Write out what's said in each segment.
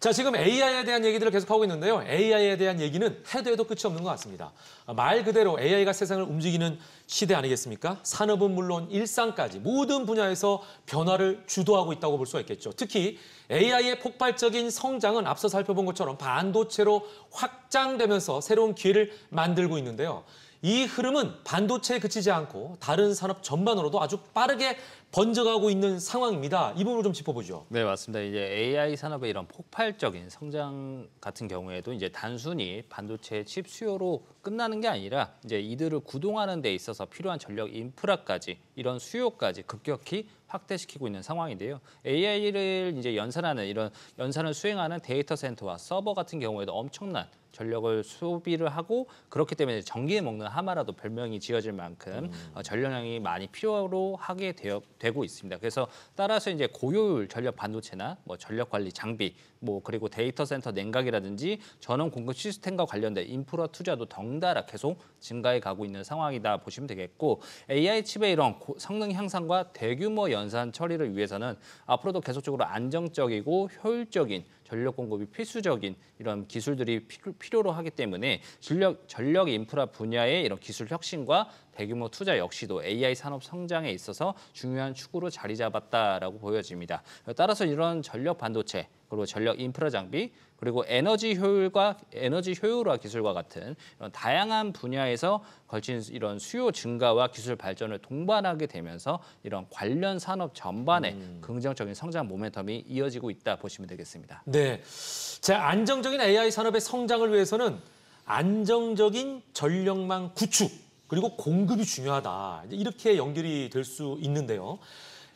자, 지금 AI에 대한 얘기들을 계속하고 있는데요. AI에 대한 얘기는 해도 끝이 없는 것 같습니다. 말 그대로 AI가 세상을 움직이는 시대 아니겠습니까? 산업은 물론 일상까지 모든 분야에서 변화를 주도하고 있다고 볼 수가 있겠죠. 특히 AI의 폭발적인 성장은 앞서 살펴본 것처럼 반도체로 확장되면서 새로운 기회를 만들고 있는데요. 이 흐름은 반도체에 그치지 않고 다른 산업 전반으로도 아주 빠르게 번져가고 있는 상황입니다. 이 부분을 좀 짚어보죠. 네, 맞습니다. 이제 AI 산업의 이런 폭발적인 성장 같은 경우에도 이제 단순히 반도체 칩 수요로 끝나는 게 아니라 이제 이들을 구동하는 데 있어서 필요한 전력 인프라까지 이런 수요까지 급격히 확대시키고 있는 상황인데요. AI를 이제 연산을 수행하는 데이터 센터와 서버 같은 경우에도 엄청난 전력을 소비를 하고 그렇기 때문에 전기에 먹는 하마라도 별명이 지어질 만큼 전력량이 많이 필요로 하게 되고 있습니다. 그래서 따라서 이제 고효율 전력 반도체나 뭐 전력 관리 장비, 뭐 그리고 데이터 센터 냉각이라든지 전원 공급 시스템과 관련된 인프라 투자도 덩달아 계속 증가해 가고 있는 상황이다 보시면 되겠고, AI 칩의 이런 성능 향상과 대규모 연산 처리를 위해서는 앞으로도 계속적으로 안정적이고 효율적인 전력 공급이 필수적인 이런 기술들이 필요로 하기 때문에 전력 인프라 분야의 이런 기술 혁신과 대규모 투자 역시도 AI 산업 성장에 있어서 중요한 축으로 자리 잡았다라고 보여집니다. 따라서 이런 전력 반도체, 그리고 전력 인프라 장비, 그리고 에너지 효율화 기술과 같은 이런 다양한 분야에서 걸친 이런 수요 증가와 기술 발전을 동반하게 되면서 이런 관련 산업 전반에 긍정적인 성장 모멘텀이 이어지고 있다 보시면 되겠습니다. 네, 자, 안정적인 AI 산업의 성장을 위해서는 안정적인 전력망 구축 그리고 공급이 중요하다. 이렇게 연결이 될 수 있는데요.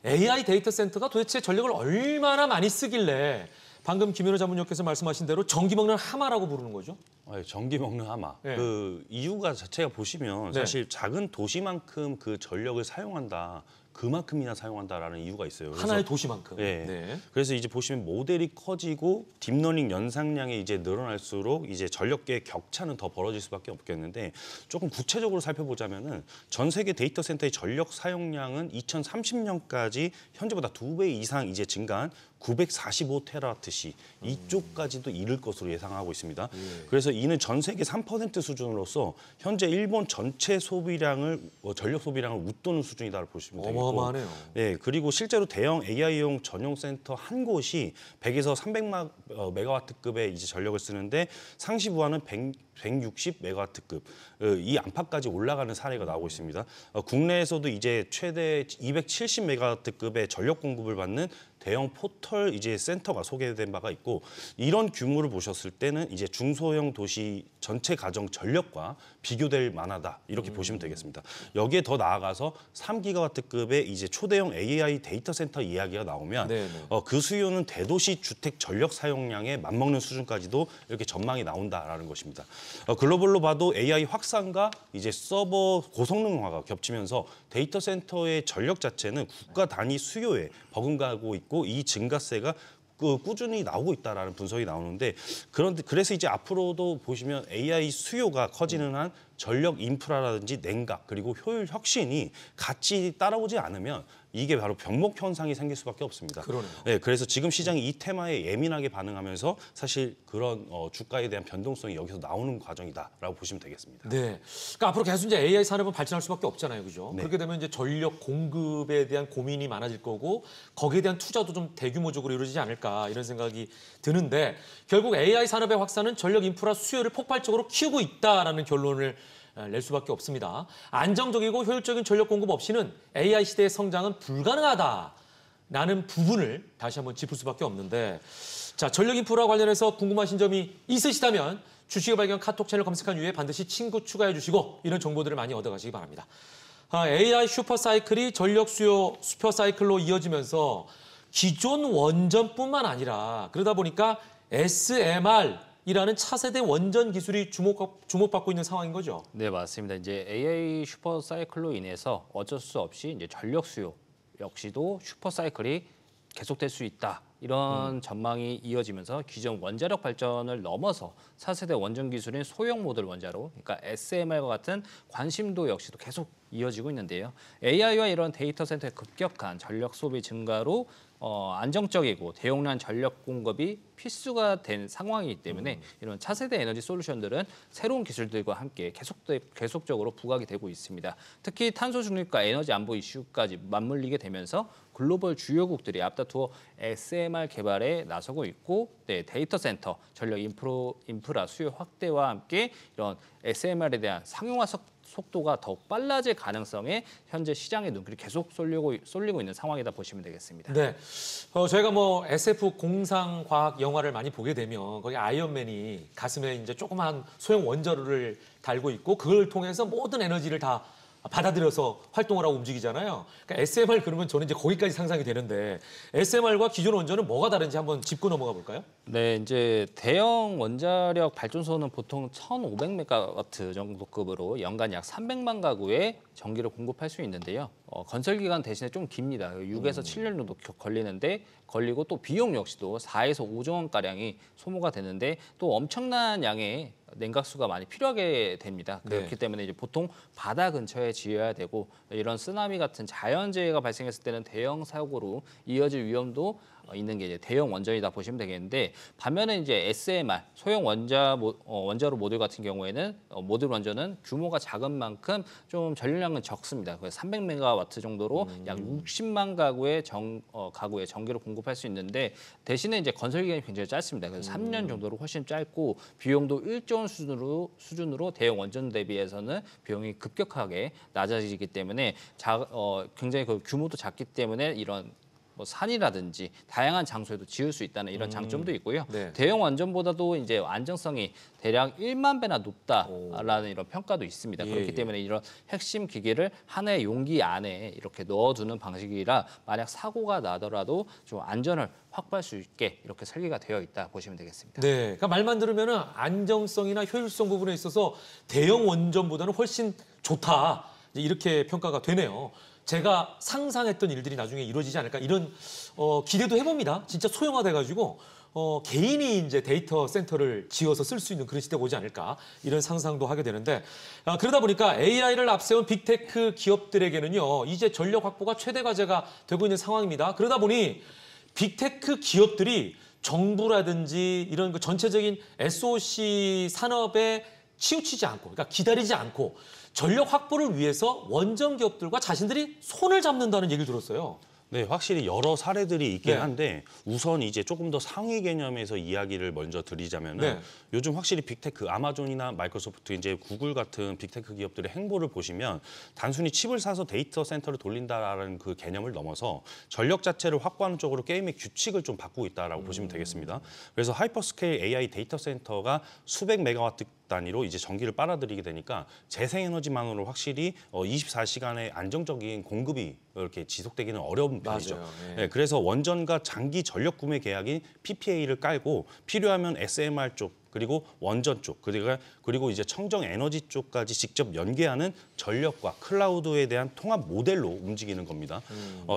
AI 데이터 센터가 도대체 전력을 얼마나 많이 쓰길래 방금 김현우 자문위원께서 말씀하신 대로 전기 먹는 하마라고 부르는 거죠? 전기 먹는 하마. 네. 그 이유가 자체가 보시면 네. 사실 작은 도시만큼 그 전력을 사용한다. 그만큼이나 사용한다라는 이유가 있어요. 하나의 도시만큼. 네. 네. 그래서 이제 보시면 모델이 커지고 딥러닝 연상량이 이제 늘어날수록 이제 전력계의 격차는 더 벌어질 수밖에 없겠는데, 조금 구체적으로 살펴보자면은 전 세계 데이터 센터의 전력 사용량은 2030년까지 현재보다 2배 이상 이제 증가한 945테라와트시 이쪽까지도 이를 것으로 예상하고 있습니다. 그래서 이는 전 세계 3% 수준으로서 현재 일본 전체 전력 소비량을 웃도는 수준이다라고 보시면 되겠고, 어마어마하네요. 네, 그리고 실제로 대형 AI용 전용 센터 한 곳이 100에서 300메가와트급의 이제 전력을 쓰는데 상시 부하는 160메가와트급 이 안팎까지 올라가는 사례가 나오고 있습니다. 국내에서도 이제 최대 270메가와트급의 전력 공급을 받는 대형 포털 이제 센터가 소개된 바가 있고, 이런 규모를 보셨을 때는 이제 중소형 도시 전체 가정 전력과 비교될 만하다 이렇게 보시면 되겠습니다. 여기에 더 나아가서 3기가와트급의 이제 초대형 AI 데이터 센터 이야기가 나오면 그 수요는 대도시 주택 전력 사용량에 맞먹는 수준까지도 이렇게 전망이 나온다라는 것입니다. 글로벌로 봐도 AI 확산과 이제 서버 고성능화가 겹치면서 데이터 센터의 전력 자체는 국가 단위 수요에 버금가고 있고, 이 증가세가 꾸준히 나오고 있다라는 분석이 나오는데, 그래서 이제 앞으로도 보시면 AI 수요가 커지는 한 전력 인프라라든지 냉각 그리고 효율 혁신이 같이 따라오지 않으면 이게 바로 병목 현상이 생길 수밖에 없습니다. 그러네요. 네, 그래서 지금 시장이 이 테마에 예민하게 반응하면서 사실 그런 주가에 대한 변동성이 여기서 나오는 과정이다라고 보시면 되겠습니다. 네. 그러니까 앞으로 계속 이제 AI 산업은 발전할 수밖에 없잖아요, 그죠? 네. 그렇게 되면 이제 전력 공급에 대한 고민이 많아질 거고 거기에 대한 투자도 좀 대규모적으로 이루어지지 않을까 이런 생각이 드는데, 결국 AI 산업의 확산은 전력 인프라 수요를 폭발적으로 키우고 있다라는 결론을 낼 수밖에 없습니다. 안정적이고 효율적인 전력 공급 없이는 AI 시대의 성장은 불가능하다라는 부분을 다시 한번 짚을 수밖에 없는데, 자, 전력 인프라 관련해서 궁금하신 점이 있으시다면 주식의 발견 카톡 채널 검색한 이후에 반드시 친구 추가해 주시고 이런 정보들을 많이 얻어가시기 바랍니다. AI 슈퍼사이클이 전력 수요 슈퍼사이클로 이어지면서 기존 원전뿐만 아니라 그러다 보니까 SMR이라는 차세대 원전 기술이 주목받고 있는 상황인 거죠. 네, 맞습니다. 이제 AI 슈퍼 사이클로 인해서 어쩔 수 없이 이제 전력 수요 역시도 슈퍼 사이클이 계속될 수 있다. 이런 전망이 이어지면서 기존 원자력 발전을 넘어서 4세대 원전 기술인 소형 모듈 원자로, 그러니까 SMR과 같은 관심도 역시도 계속 이어지고 있는데요. AI와 이런 데이터 센터의 급격한 전력 소비 증가로 안정적이고 대용량 전력 공급이 필수가 된 상황이기 때문에 이런 차세대 에너지 솔루션들은 새로운 기술들과 함께 계속적으로 부각이 되고 있습니다. 특히 탄소 중립과 에너지 안보 이슈까지 맞물리게 되면서 글로벌 주요국들이 앞다투어 SMR 개발에 나서고 있고, 데이터 센터, 전력 인프라 수요 확대와 함께 이런 SMR에 대한 상용화 속도가 더욱 빨라질 가능성에 현재 시장의 눈길이 계속 쏠리고 있는 상황이다 보시면 되겠습니다. 네, 저희가 뭐 SF 공상 과학 영화를 많이 보게 되면 거기 아이언맨이 가슴에 이제 조그만 소형 원자로를 달고 있고 그걸 통해서 모든 에너지를 다 받아들여서 활동을 하고 움직이잖아요. 그러니까 SMR 그러면 저는 이제 거기까지 상상이 되는데 SMR과 기존 원전은 뭐가 다른지 한번 짚고 넘어가 볼까요? 네, 이제 대형 원자력 발전소는 보통 1,500메가와트 정도급으로 연간 약 300만 가구에 전기를 공급할 수 있는데요. 건설 기간 대신에 좀 깁니다. 6에서 7년 정도 걸리고 또 비용 역시도 4에서 5조 원 가량이 소모가 되는데 또 엄청난 양의 냉각수가 많이 필요하게 됩니다. 그렇기 때문에 이제 보통 바다 근처에 지어야 되고 이런 쓰나미 같은 자연재해가 발생했을 때는 대형 사고로 이어질 위험도 있는 게 이제 대형 원전이다 보시면 되겠는데, 반면에 이제 SMR 소형 원자로 모듈 같은 경우에는 모듈 원전은 규모가 작은 만큼 좀 전력량은 적습니다. 그래서 300메가와트 정도로 약 60만 가구의 전기를 공급할 수 있는데, 대신에 이제 건설 기간이 굉장히 짧습니다. 그래서 3년 정도로 훨씬 짧고 비용도 1조 원 수준으로 대형 원전 대비해서는 비용이 급격하게 낮아지기 때문에 굉장히 그 규모도 작기 때문에 이런 뭐 산이라든지 다양한 장소에도 지을 수 있다는 이런 장점도 있고요. 네. 대형 원전보다도 이제 안정성이 대략 1만 배나 높다라는 이런 평가도 있습니다. 그렇기 때문에 이런 핵심 기기를 하나의 용기 안에 이렇게 넣어두는 방식이라 만약 사고가 나더라도 좀 안전을 확보할 수 있게 이렇게 설계가 되어 있다 보시면 되겠습니다. 네, 그러니까 말만 들으면은 안정성이나 효율성 부분에 있어서 대형 원전보다는 훨씬 좋다, 이렇게 평가가 되네요. 제가 상상했던 일들이 나중에 이루어지지 않을까 이런 기대도 해봅니다. 진짜 소형화돼가지고 개인이 이제 데이터 센터를 지어서 쓸 수 있는 그런 시대가 오지 않을까 이런 상상도 하게 되는데, 그러다 보니까 AI를 앞세운 빅테크 기업들에게는요 이제 전력 확보가 최대 과제가 되고 있는 상황입니다. 그러다 보니 빅테크 기업들이 정부라든지 이런 그 전체적인 SOC 산업에 치우치지 않고, 그러니까 기다리지 않고 전력 확보를 위해서 원전 기업들과 자신들이 손을 잡는다는 얘기를 들었어요. 네, 확실히 여러 사례들이 있긴 네. 한데 우선 이제 조금 더 상위 개념에서 이야기를 먼저 드리자면은 네. 요즘 확실히 빅테크, 아마존이나 마이크로소프트, 이제 구글 같은 빅테크 기업들의 행보를 보시면 단순히 칩을 사서 데이터 센터를 돌린다라는 그 개념을 넘어서 전력 자체를 확보하는 쪽으로 게임의 규칙을 좀 바꾸고 있다라고 보시면 되겠습니다. 그래서 하이퍼스케일 AI 데이터 센터가 수백 메가와트 단위로 이제 전기를 빨아들이게 되니까 재생에너지만으로 확실히 24시간의 안정적인 공급이 이렇게 지속되기는 어려운 편이죠. 맞아요. 네. 네, 그래서 원전과 장기 전력 구매 계약인 PPA를 깔고 필요하면 SMR 쪽 그리고 원전 쪽 그리고 이제 청정 에너지 쪽까지 직접 연계하는 전력과 클라우드에 대한 통합 모델로 움직이는 겁니다.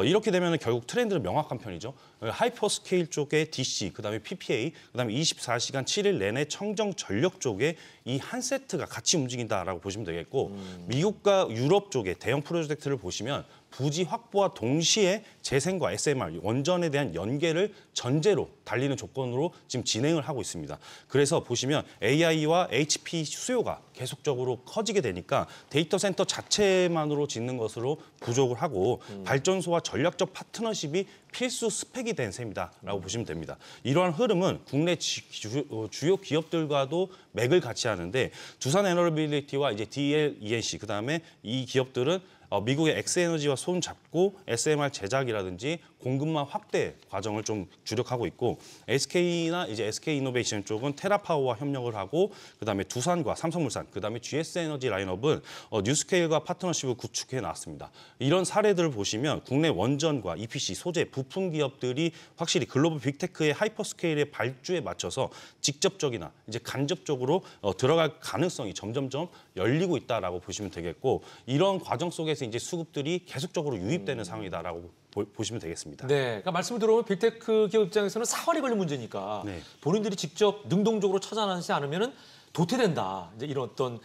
이렇게 되면 결국 트렌드는 명확한 편이죠. 하이퍼스케일 쪽에 DC, 그다음에 PPA, 그다음에 24시간 7일 내내 청정 전력 쪽에 이 한 세트가 같이 움직인다라고 보시면 되겠고, 미국과 유럽 쪽에 대형 프로젝트를 보시면 부지 확보와 동시에 재생과 SMR, 원전에 대한 연계를 전제로 달리는 조건으로 지금 진행을 하고 있습니다. 그래서 보시면 AI와 HP 수요가 계속적으로 커지게 되니까 데이터 센터 자체만으로 짓는 것으로 부족을 하고 발전소와 전략적 파트너십이 필수 스펙이 된 셈이다라고 보시면 됩니다. 이러한 흐름은 국내 주요 기업들과도 맥을 같이 하는데, 두산 에너빌리티와 이제 DLENC, 그다음에 이 기업들은 미국의 엑스에너지와 손 잡고 SMR 제작이라든지 공급망 확대 과정을 좀 주력하고 있고, SK나 이제 SK이노베이션 쪽은 테라파워와 협력을 하고, 그다음에 두산과 삼성물산, 그다음에 GS에너지 라인업은 뉴스케일과 파트너십을 구축해 놨습니다. 이런 사례들을 보시면 국내 원전과 EPC, 소재, 부품 기업들이 확실히 글로벌 빅테크의 하이퍼스케일의 발주에 맞춰서 직접적이나 이제 간접적으로 들어갈 가능성이 점점점 열리고 있다라고 보시면 되겠고, 이런 과정 속에서 이제 수급들이 계속적으로 유입되는 상황이다라고 보시면 되겠습니다. 네, 그러니까 말씀을 들어보면 빅테크 기업 입장에서는 사활이 걸린 문제니까 네. 본인들이 직접 능동적으로 찾아나지 않으면은 도태된다. 이제 이런 어떤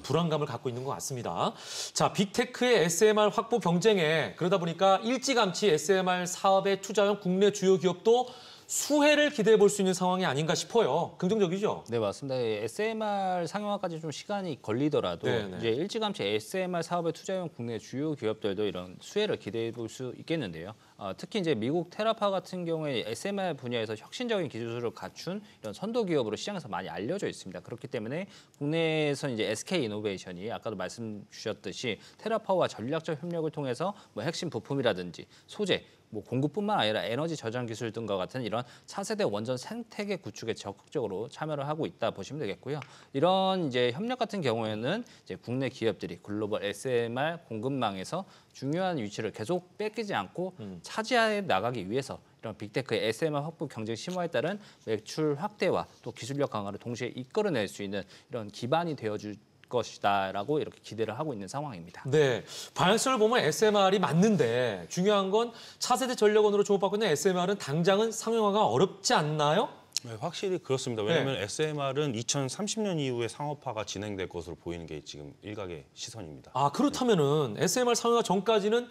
불안감을 갖고 있는 것 같습니다. 자, 빅테크의 SMR 확보 경쟁에 그러다 보니까 일찌감치 SMR 사업에 투자한 국내 주요 기업도 수혜를 기대해 볼 수 있는 상황이 아닌가 싶어요. 긍정적이죠? 네, 맞습니다. SMR 상용화까지 좀 시간이 걸리더라도 네네. 이제 일찌감치 SMR 사업에 투자해온 국내 주요 기업들도 이런 수혜를 기대해 볼 수 있겠는데요. 특히 이제 미국 테라파 같은 경우에 SMR 분야에서 혁신적인 기술을 갖춘 이런 선도 기업으로 시장에서 많이 알려져 있습니다. 그렇기 때문에 국내에서 이제 SK 이노베이션이 아까도 말씀 주셨듯이 테라파와 전략적 협력을 통해서 뭐 핵심 부품이라든지 소재 뭐 공급뿐만 아니라 에너지 저장 기술 등과 같은 이런 차세대 원전 생태계 구축에 적극적으로 참여를 하고 있다 보시면 되겠고요. 이런 이제 협력 같은 경우에는 이제 국내 기업들이 글로벌 SMR 공급망에서 중요한 위치를 계속 뺏기지 않고 차지해 나가기 위해서 이런 빅테크의 SMR 확보 경쟁 심화에 따른 매출 확대와 또 기술력 강화를 동시에 이끌어낼 수 있는 이런 기반이 되어줄 것이다라고 이렇게 기대를 하고 있는 상황입니다. 네, 방향성을 보면 SMR이 맞는데 중요한 건 차세대 전력원으로 주목받고 있는 SMR은 당장은 상용화가 어렵지 않나요? 네, 확실히 그렇습니다. 왜냐하면 SMR은 2030년 이후에 상업화가 진행될 것으로 보이는 게 지금 일각의 시선입니다. 아, 그렇다면은 SMR 상용화 전까지는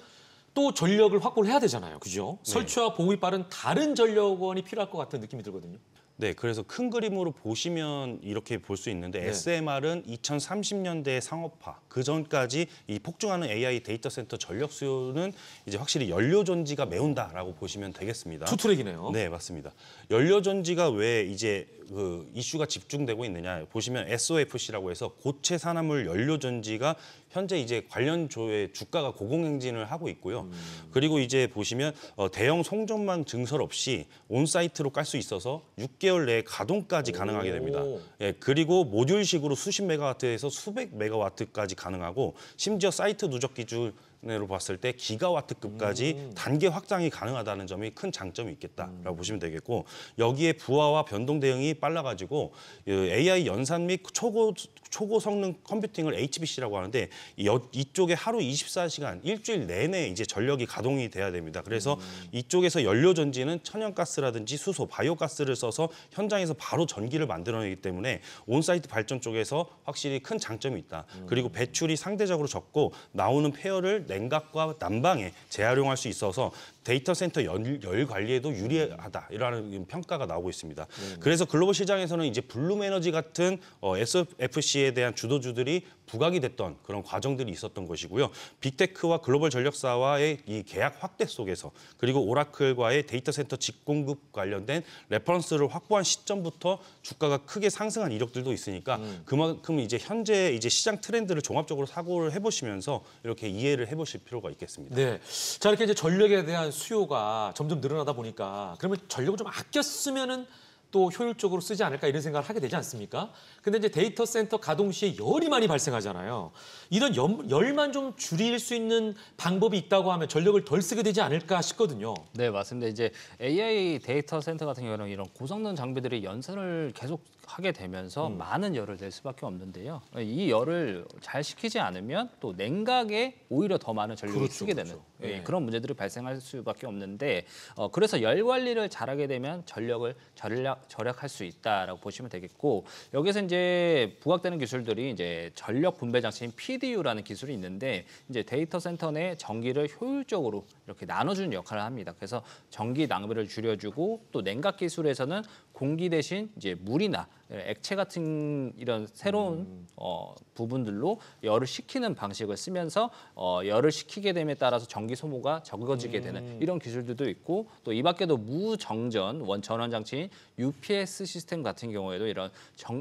또 전력을 확보를 해야 되잖아요. 그죠? 설치와 보급이 빠른 다른 전력원이 필요할 것 같은 느낌이 들거든요. 네, 그래서 큰 그림으로 보시면 이렇게 볼 수 있는데 네. SMR은 2030년대 상업화 그 전까지 이 폭증하는 AI 데이터 센터 전력 수요는 이제 확실히 연료 전지가 메운다라고 보시면 되겠습니다. 투트랙이네요. 네, 맞습니다. 연료 전지가 왜 이제 그 이슈가 집중되고 있느냐 보시면 SOFC라고 해서 고체 산화물 연료 전지가 현재 이제 관련 조의 주가가 고공행진을 하고 있고요. 그리고 이제 보시면 대형 송전망 증설 없이 온사이트로 깔 수 있어서 6개월 내에 가동까지 가능하게 됩니다. 예, 그리고 모듈식으로 수십 메가와트에서 수백 메가와트까지 가능하고 심지어 사이트 누적 기준으로 봤을 때 기가와트급까지 단계 확장이 가능하다는 점이 큰 장점이 있겠다라고 보시면 되겠고 여기에 부하와 변동 대응이 빨라가지고 AI 연산 및 초고 성능 컴퓨팅을 HPC라고 하는데 이쪽에 하루 24시간 일주일 내내 이제 전력이 가동이 돼야 됩니다. 그래서 이쪽에서 연료 전지는 천연가스라든지 수소, 바이오가스를 써서 현장에서 바로 전기를 만들어내기 때문에 온사이트 발전 쪽에서 확실히 큰 장점이 있다. 그리고 배출이 상대적으로 적고 나오는 폐열을 냉각과 난방에 재활용할 수 있어서 데이터 센터 열 관리에도 유리하다 이라는 평가가 나오고 있습니다. 그래서 글로벌 시장에서는 이제 블룸 에너지 같은 SFC에 대한 주도주들이 부각이 됐던 그런 과정들이 있었던 것이고요. 빅테크와 글로벌 전력사와의 이 계약 확대 속에서 그리고 오라클과의 데이터 센터 직공급 관련된 레퍼런스를 확보한 시점부터 주가가 크게 상승한 이력들도 있으니까 그만큼 이제 현재 이제 시장 트렌드를 종합적으로 사고를 해보시면서 이렇게 이해를 해보실 필요가 있겠습니다. 네. 자, 이렇게 이제 전력에 대한 수요가 점점 늘어나다 보니까 그러면 전력을 좀 아껴 쓰면은 또 효율적으로 쓰지 않을까 이런 생각을 하게 되지 않습니까? 근데 이제 데이터 센터 가동 시에 열이 많이 발생하잖아요. 이런 열만 좀 줄일 수 있는 방법이 있다고 하면 전력을 덜 쓰게 되지 않을까 싶거든요. 네, 맞습니다. 이제 AI 데이터 센터 같은 경우는 이런 고성능 장비들이 연산을 계속 하게 되면서 많은 열을 낼 수밖에 없는데요. 이 열을 잘 식히지 않으면 또 냉각에 오히려 더 많은 전력을 쓰게 되는 네. 그런 문제들이 발생할 수밖에 없는데 그래서 열 관리를 잘하게 되면 전력을 절약할 수 있다라고 보시면 되겠고 여기서 이제 부각되는 기술들이 이제 전력 분배 장치인 PDU라는 기술이 있는데 이제 데이터 센터 내 전기를 효율적으로 이렇게 나눠주는 역할을 합니다. 그래서 전기 낭비를 줄여주고 또 냉각 기술에서는 공기 대신 이제 물이나 액체 같은 이런 새로운 부분들로 열을 식히는 방식을 쓰면서 열을 식히게 됨에 따라서 전기 소모가 적어지게 되는 이런 기술들도 있고 또 이 밖에도 무정전 전원 장치인 UPS 시스템 같은 경우에도 이런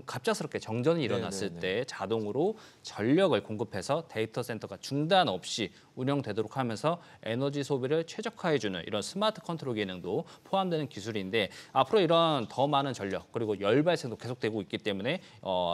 갑작스럽게 정전이 일어났을 때 자동으로 전력을 공급해서 데이터 센터가 중단 없이 운영되도록 하면서 에너지 소비를 최적화해주는 이런 스마트 컨트롤 기능도 포함되는 기술인데 앞으로 이런 더 많은 전력 그리고 열 발생도 계속되고 있기 때문에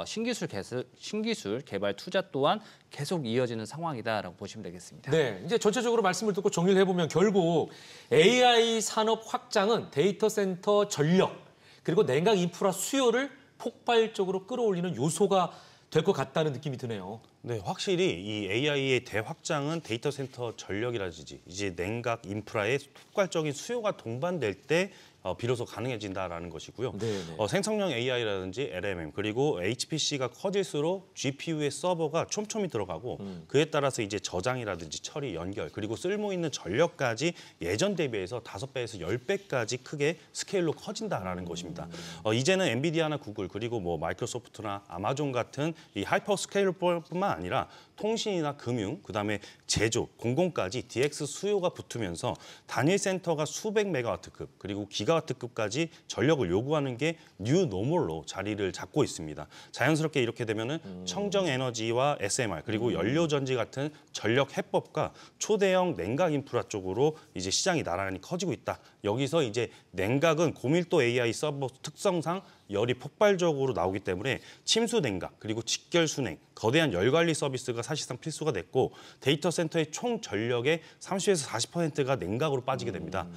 신기술 개발 투자 또한 계속 이어지는 상황이다라고 보시면 되겠습니다. 네, 이제 전체적으로 말씀을 듣고 정리를 해보면 결국 AI 산업 확장은 데이터 센터 전력 그리고 냉각 인프라 수요를 폭발적으로 끌어올리는 요소가 될 것 같다는 느낌이 드네요. 네, 확실히 이 AI의 대확장은 데이터 센터 전력이라든지 이제 냉각 인프라의 폭발적인 수요가 동반될 때 비로소 가능해진다라는 것이고요. 네네. 생성형 AI라든지 LMM 그리고 HPC가 커질수록 GPU의 서버가 촘촘히 들어가고 그에 따라서 이제 저장이라든지 처리, 연결 그리고 쓸모 있는 전력까지 예전 대비해서 5배에서 10배까지 크게 스케일로 커진다라는 것입니다. 이제는 엔비디아나 구글 그리고 뭐 마이크로소프트나 아마존 같은 이 하이퍼 스케일러뿐만 아니라 통신이나 금융, 그다음에 제조, 공공까지 DX 수요가 붙으면서 단일 센터가 수백 메가와트급 그리고 기가와트급까지 전력을 요구하는 게 뉴 노멀로 자리를 잡고 있습니다. 자연스럽게 이렇게 되면은 청정 에너지와 SMR 그리고 연료 전지 같은 전력 해법과 초대형 냉각 인프라 쪽으로 이제 시장이 나란히 커지고 있다. 여기서 이제 냉각은 고밀도 AI 서버 특성상 열이 폭발적으로 나오기 때문에 침수 냉각 그리고 직결 순행, 거대한 열 관리 서비스가 사실상 필수가 됐고 데이터 센터의 총 전력의 30에서 40%가 냉각으로 빠지게 됩니다.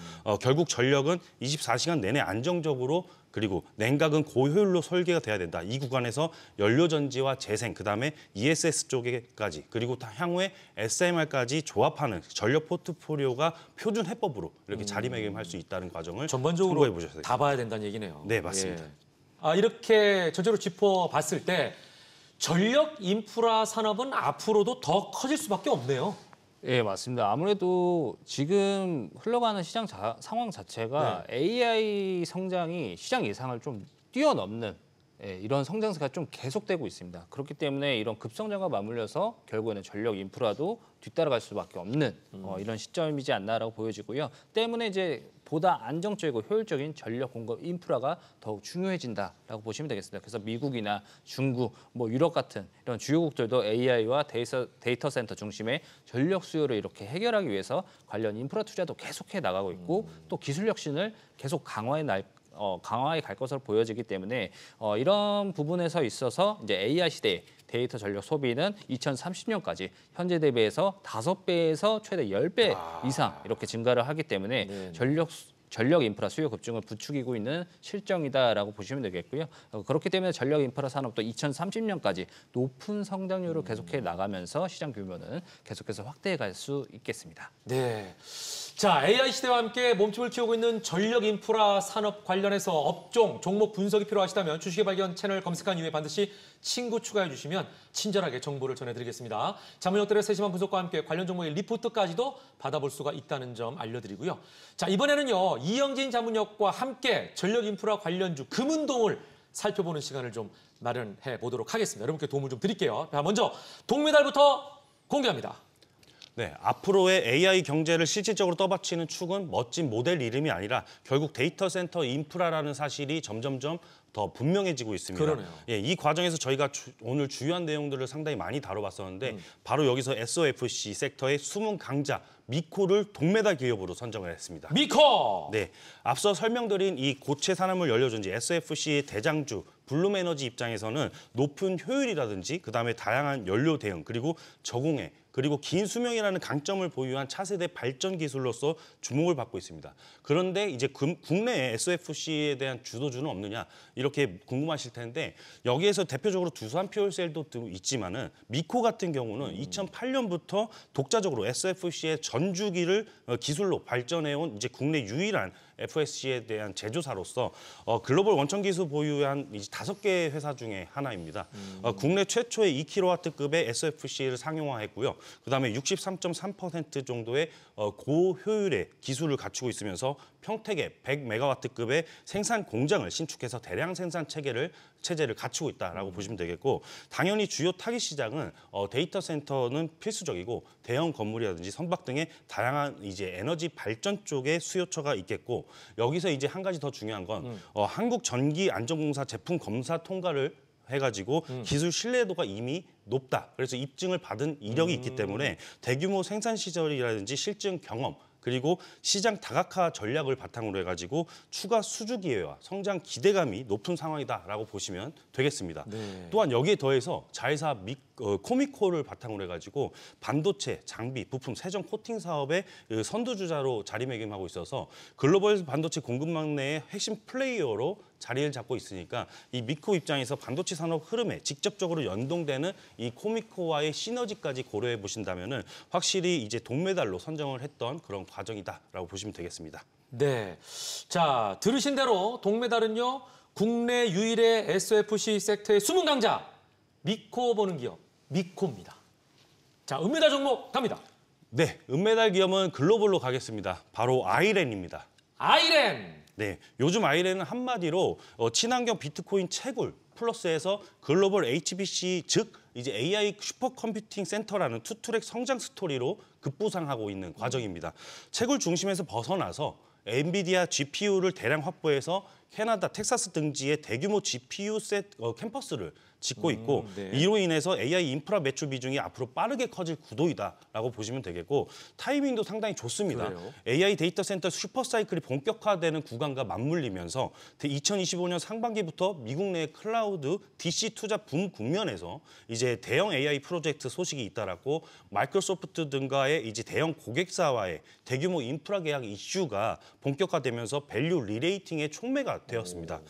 결국 전력은 24시간 내내 안정적으로 그리고 냉각은 고효율로 설계가 돼야 된다. 이 구간에서 연료 전지와 재생, 그다음에 ESS 쪽에까지 그리고 향후에 SMR까지 조합하는 전력 포트폴리오가 표준 해법으로 이렇게 자리매김할 수 있다는 과정을 전반적으로 참고해 보셔야 됩니다. 다 봐야 된다는 얘기네요. 네, 맞습니다. 예. 이렇게 전체로 짚어봤을 때 전력 인프라 산업은 앞으로도 더 커질 수밖에 없네요. 예, 맞습니다. 아무래도 지금 흘러가는 시장 상황 자체가 AI 성장이 시장 예상을 좀 뛰어넘는 이런 성장세가 좀 계속되고 있습니다. 그렇기 때문에 이런 급성장과 맞물려서 결국에는 전력 인프라도 뒤따라갈 수밖에 없는 이런 시점이지 않나라고 보여지고요. 때문에 이제 보다 안정적이고 효율적인 전력 공급 인프라가 더욱 중요해진다라고 보시면 되겠습니다. 그래서 미국이나 중국, 뭐 유럽 같은 이런 주요국들도 AI와 데이터 센터 중심의 전력 수요를 이렇게 해결하기 위해서 관련 인프라 투자도 계속해 나가고 있고 또 기술 혁신을 계속 강화해 갈 것으로 보여지기 때문에 이런 부분에서 있어서 이제 AI 시대에 데이터 전력 소비는 2030년까지 현재 대비해서 5배에서 최대 10배 이상 이렇게 증가를 하기 때문에 전력 인프라 수요 급증을 부추기고 있는 실정이다라고 보시면 되겠고요. 그렇기 때문에 전력 인프라 산업도 2030년까지 높은 성장률을 계속해 나가면서 시장 규모는 계속해서 확대해 갈 수 있겠습니다. 네. 자, AI 시대와 함께 몸집을 키우고 있는 전력 인프라 산업 관련해서 업종, 종목 분석이 필요하시다면 주식의 발견 채널 검색한 이후에 반드시 친구 추가해 주시면 친절하게 정보를 전해드리겠습니다. 자문역들의 세심한 분석과 함께 관련 종목의 리포트까지도 받아볼 수가 있다는 점 알려드리고요. 자, 이번에는요. 이영진 자문역과 함께 전력 인프라 관련주 금운동을 살펴보는 시간을 좀 마련해 보도록 하겠습니다. 여러분께 도움을 좀 드릴게요. 자, 먼저 동메달부터 공개합니다. 네, 앞으로의 AI 경제를 실질적으로 떠받치는 축은 멋진 모델 이름이 아니라 결국 데이터 센터 인프라라는 사실이 점점점 더 분명해지고 있습니다. 그러네요. 예, 이 과정에서 저희가 오늘 주요한 내용들을 상당히 많이 다뤄봤었는데 바로 여기서 SOFC 섹터의 숨은 강자 미코를 동메달 기업으로 선정을 했습니다. 미코! 네, 앞서 설명드린 이 고체 산화물 연료전지 SOFC의 대장주 블룸에너지 입장에서는 높은 효율이라든지 그다음에 다양한 연료 대응 그리고 저공해 그리고 긴 수명이라는 강점을 보유한 차세대 발전 기술로서 주목을 받고 있습니다. 그런데 이제 국내에 SOFC에 대한 주도주는 없느냐 이렇게 궁금하실 텐데 여기에서 대표적으로 두산 퓨얼셀도 있지만은 미코 같은 경우는 2008년부터 독자적으로 SOFC의 전주기를 기술로 발전해온 이제 국내 유일한 FSC에 대한 제조사로서 글로벌 원천 기술 보유한 이제 5개 회사 중에 하나입니다. 국내 최초의 2kW급의 SOFC를 상용화했고요. 그다음에 63.3% 정도의 고효율의 기술을 갖추고 있으면서 평택에 100메가와트급의 생산 공장을 신축해서 대량 생산 체제를 갖추고 있다라고 보시면 되겠고 당연히 주요 타깃 시장은 데이터 센터는 필수적이고 대형 건물이라든지 선박 등의 다양한 이제 에너지 발전 쪽에 수요처가 있겠고 여기서 이제 한 가지 더 중요한 건 한국전기안전공사 제품 검사 통과를 해가지고 기술 신뢰도가 이미 높다. 그래서 입증을 받은 이력이 있기 때문에 대규모 생산 시설이라든지 실증 경험 그리고 시장 다각화 전략을 바탕으로 해가지고 추가 수주 기회와 성장 기대감이 높은 상황이다라고 보시면 되겠습니다. 네. 또한 여기에 더해서 자회사 코미코를 바탕으로 해가지고 반도체, 장비, 부품, 세정 코팅 사업의 선두주자로 자리매김하고 있어서 글로벌 반도체 공급망 내의 핵심 플레이어로 자리를 잡고 있으니까 이 미코 입장에서 반도체 산업 흐름에 직접적으로 연동되는 이 코미코와의 시너지까지 고려해 보신다면은 확실히 이제 동메달로 선정을 했던 그런 과정이다라고 보시면 되겠습니다. 네. 자, 들으신 대로 동메달은요, 국내 유일의 SOFC 섹터의 숨은 강자, 미코 보는 기업, 미코입니다. 자, 은메달 종목 갑니다. 네, 은메달 기업은 글로벌로 가겠습니다. 바로 아이렌입니다. 아이렌. 네, 요즘 아이렌은 한마디로 친환경 비트코인 채굴 플러스해서 글로벌 HPC 즉 이제 AI 슈퍼컴퓨팅 센터라는 투트랙 성장 스토리로 급부상하고 있는 과정입니다. 채굴 중심에서 벗어나서 엔비디아 GPU를 대량 확보해서 캐나다 텍사스 등지에 대규모 GPU 캠퍼스를 짓고 있고 네. 이로 인해서 AI 인프라 매출 비중이 앞으로 빠르게 커질 구도이다라고 보시면 되겠고 타이밍도 상당히 좋습니다. 그래요? AI 데이터 센터 슈퍼사이클이 본격화되는 구간과 맞물리면서 2025년 상반기부터 미국 내 클라우드 DC 투자 붐 국면에서 이제 대형 AI 프로젝트 소식이 잇따랐고 마이크로소프트 등과의 이제 대형 고객사와의 대규모 인프라 계약 이슈가 본격화되면서 밸류 리레이팅의 촉매가 되었습니다.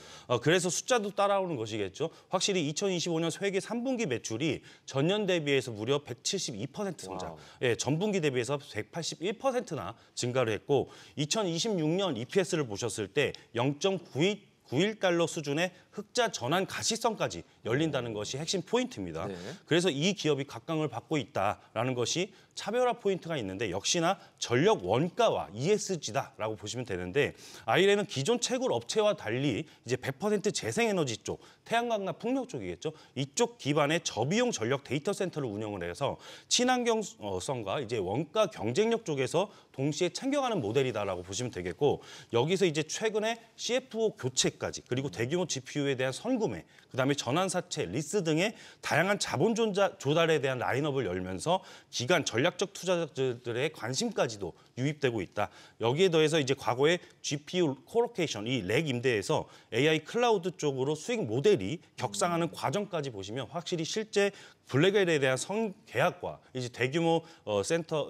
그래서 숫자도 따라오는 것이겠죠. 확실히 2025년 세계 3분기 매출이 전년 대비해서 무려 172% 성장, 예, 전분기 대비해서 181%나 증가를 했고 2026년 EPS를 보셨을 때 0.91달러 수준의 흑자 전환 가시성까지 열린다는 것이 핵심 포인트입니다. 네. 그래서 이 기업이 각광을 받고 있다라는 것이 차별화 포인트가 있는데 역시나 전력 원가와 ESG다라고 보시면 되는데 아이렌은 기존 채굴 업체와 달리 이제 100% 재생에너지 쪽, 태양광이나 풍력 쪽이겠죠. 이쪽 기반의 저비용 전력 데이터 센터를 운영을 해서 친환경성과 이제 원가 경쟁력 쪽에서 동시에 챙겨가는 모델이다라고 보시면 되겠고 여기서 이제 최근에 CFO 교체까지 그리고 대규모 GPU에 대한 선구매, 그다음에 전환사채, 리스 등의 다양한 자본 조달에 대한 라인업을 열면서 기관 전략적 투자자들의 관심까지도 유입되고 있다. 여기에 더해서 이제 과거에 GPU 코로케이션, 이 렉 임대에서 AI 클라우드 쪽으로 수익 모델이 격상하는 과정까지 보시면 확실히 실제 블랙웰에 대한 계약과 이제 대규모 센터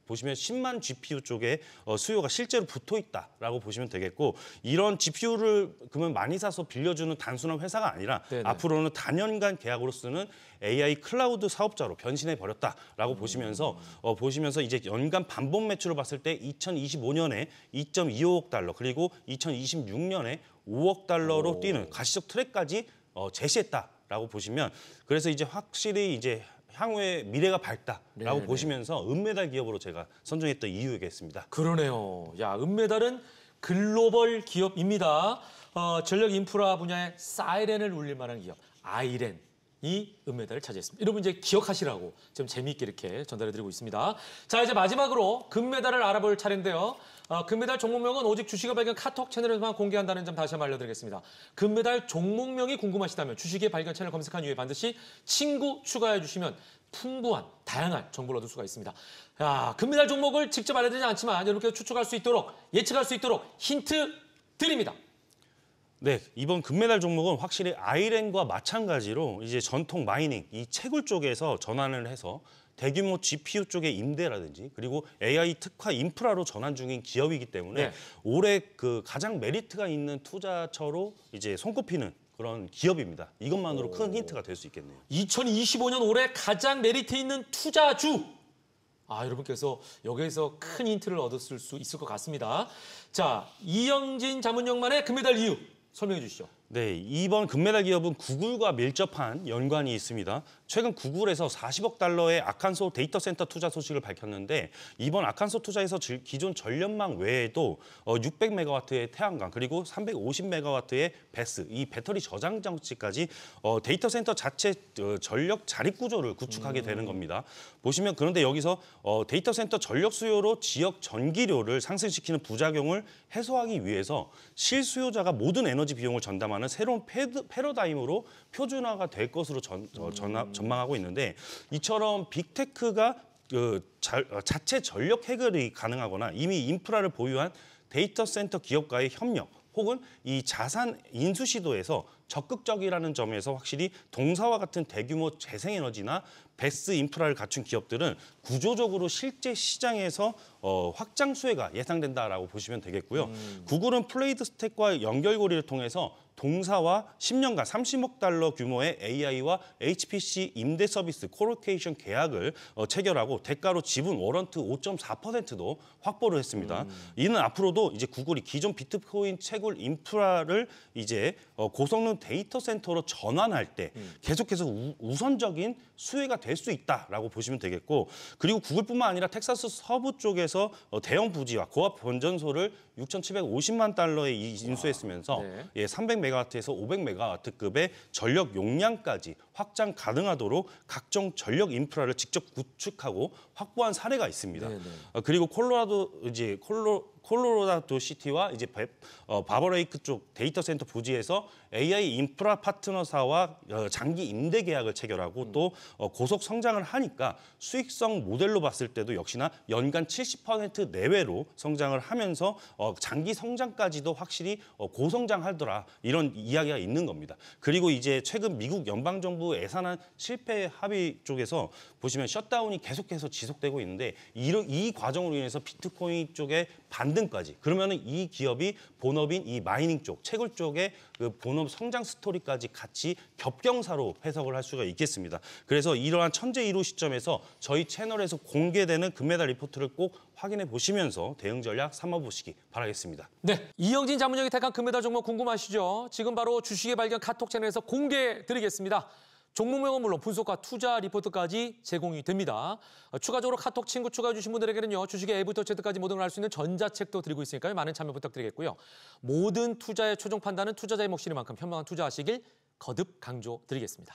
보시면 10만 GPU 쪽에 수요가 실제로 붙어 있다라고 보시면 되겠고 이런 GPU를 그러면 많이 사서 빌려주는 단순한 회사가 아니라 네네. 앞으로는 단연간 계약으로 쓰는 AI 클라우드 사업자로 변신해 버렸다라고 보시면서 이제 연간 반복 매출을 봤을 때 2025년에 2.25억 달러 그리고 2026년에 5억 달러로 뛰는 가시적 트랙까지 제시했다라고 보시면 그래서 이제 확실히 이제 향후에 미래가 밝다라고 네네. 보시면서 은메달 기업으로 제가 선정했던 이유겠습니다. 그러네요. 야, 은메달은 글로벌 기업입니다. 전력 인프라 분야의 사이렌을 울릴 만한 기업, 아이렌. 이 은메달을 차지했습니다. 여러분 이제 기억하시라고 좀 재미있게 이렇게 전달해드리고 있습니다. 자, 이제 마지막으로 금메달을 알아볼 차례인데요. 금메달 종목명은 오직 주식을 발견 카톡 채널에서만 공개한다는 점 다시 한번 알려드리겠습니다. 금메달 종목명이 궁금하시다면 주식의 발견 채널 검색한 이후에 반드시 친구 추가해 주시면 풍부한 다양한 정보를 얻을 수가 있습니다. 야, 금메달 종목을 직접 알려드리지 않지만 여러분께 추측할 수 있도록 예측할 수 있도록 힌트 드립니다. 네, 이번 금메달 종목은 확실히 아이렌과 마찬가지로 이제 전통 마이닝, 이 채굴 쪽에서 전환을 해서 대규모 GPU 쪽의 임대라든지 그리고 AI 특화 인프라로 전환 중인 기업이기 때문에 네. 올해 그 가장 메리트가 있는 투자처로 이제 손꼽히는 그런 기업입니다. 이것만으로 큰 힌트가 될 수 있겠네요. 2025년 올해 가장 메리트 있는 투자주. 여러분께서 여기에서 큰 힌트를 얻었을 수 있을 것 같습니다. 자, 이영진 자문역만의 금메달 이유 설명해 주시죠. 네, 이번 금메달 기업은 구글과 밀접한 연관이 있습니다. 최근 구글에서 40억 달러의 아칸소 데이터 센터 투자 소식을 밝혔는데 이번 아칸소 투자에서 기존 전력망 외에도 600메가와트의 태양광 그리고 350메가와트의 배스, 이 배터리 저장 장치까지 데이터 센터 자체 전력 자립 구조를 구축하게 되는 겁니다. 보시면 그런데 여기서 데이터 센터 전력 수요로 지역 전기료를 상승시키는 부작용을 해소하기 위해서 실수요자가 모든 에너지 비용을 전담하는 새로운 패러다임으로 표준화가 될 것으로 전망하고 있는데 이처럼 빅테크가 자체 전력 해결이 가능하거나 이미 인프라를 보유한 데이터 센터 기업과의 협력 혹은 이 자산 인수 시도에서 적극적이라는 점에서 확실히 동사와 같은 대규모 재생에너지나 배스 인프라를 갖춘 기업들은 구조적으로 실제 시장에서 확장 수혜가 예상된다라고 보시면 되겠고요. 구글은 플레이드 스택과 연결고리를 통해서 동사와 10년간 30억 달러 규모의 AI와 HPC 임대 서비스 콜로케이션 계약을 체결하고 대가로 지분 워런트 5.4%도 확보를 했습니다. 이는 앞으로도 이제 구글이 기존 비트코인 채굴 인프라를 이제 고성능 데이터 센터로 전환할 때 계속해서 우선적인 수혜가 될 수 있다라고 보시면 되겠고, 그리고 구글뿐만 아니라 텍사스 서부 쪽에서 대형 부지와 고압 변전소를 6,750만 달러에 인수했으면서 네. 300메가와트에서 500메가와트급의 전력 용량까지 확장 가능하도록 각종 전력 인프라를 직접 구축하고 확보한 사례가 있습니다. 네, 그리고 콜로라도 시티와 이제 바버레이크 쪽 데이터 센터 부지에서 AI 인프라 파트너사와 장기 임대 계약을 체결하고 또 고속 성장을 하니까 수익성 모델로 봤을 때도 역시나 연간 70% 내외로 성장을 하면서 장기 성장까지도 확실히 고성장하더라, 이런 이야기가 있는 겁니다. 그리고 이제 최근 미국 연방정부 예산안 실패 합의 쪽에서 보시면 셧다운이 계속해서 지속되고 있는데 이 과정으로 인해서 비트코인 쪽에 반등까지, 그러면은 이 기업이 본업인 이 마이닝 쪽, 채굴 쪽의 그 본업 성장 스토리까지 같이 겹경사로 해석을 할 수가 있겠습니다. 그래서 이러한 천재이루 시점에서 저희 채널에서 공개되는 금메달 리포트를 꼭 확인해 보시면서 대응 전략 삼아보시기 바라겠습니다. 네, 이영진 자문역이 택한 금메달 종목 궁금하시죠? 지금 바로 주식의 발견 카톡 채널에서 공개 드리겠습니다. 종목명은 물론 분석과 투자 리포트까지 제공이 됩니다. 추가적으로 카톡 친구 추가해 주신 분들에게는요, 주식의 A부터 Z까지 모든 걸 알 수 있는 전자책도 드리고 있으니까요. 많은 참여 부탁드리겠고요. 모든 투자의 최종 판단은 투자자의 몫이니만큼 현명한 투자하시길 거듭 강조드리겠습니다.